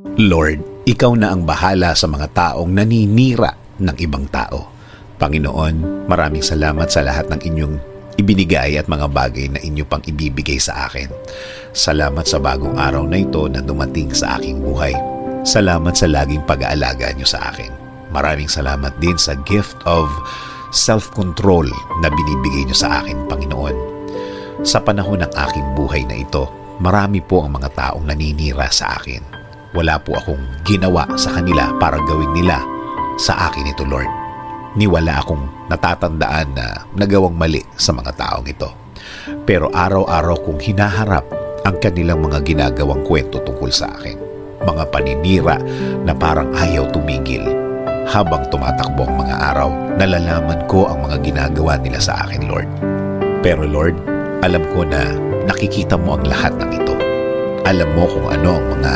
Lord, Ikaw na ang bahala sa mga taong naninira ng ibang tao. Panginoon, maraming salamat sa lahat ng inyong ibinigay at mga bagay na inyo pang ibibigay sa akin. Salamat sa bagong araw na ito na dumating sa aking buhay. Salamat sa laging pag-aalaga niyo sa akin. Maraming salamat din sa gift of self-control na binibigay niyo sa akin, Panginoon. Sa panahon ng aking buhay na ito, marami po ang mga taong naninira sa akin. Wala po akong ginawa sa kanila para gawin nila sa akin ito, Lord. Wala akong natatandaan na nagawang mali sa mga taong ito. Pero araw-araw kong hinaharap ang kanilang mga ginagawang kwento tungkol sa akin. Mga paninira na parang ayaw tumigil. Habang tumatakbo ang mga araw, nalalaman ko ang mga ginagawa nila sa akin, Lord. Pero Lord, alam ko na nakikita mo ang lahat ng ito. Alam mo kung ano ang mga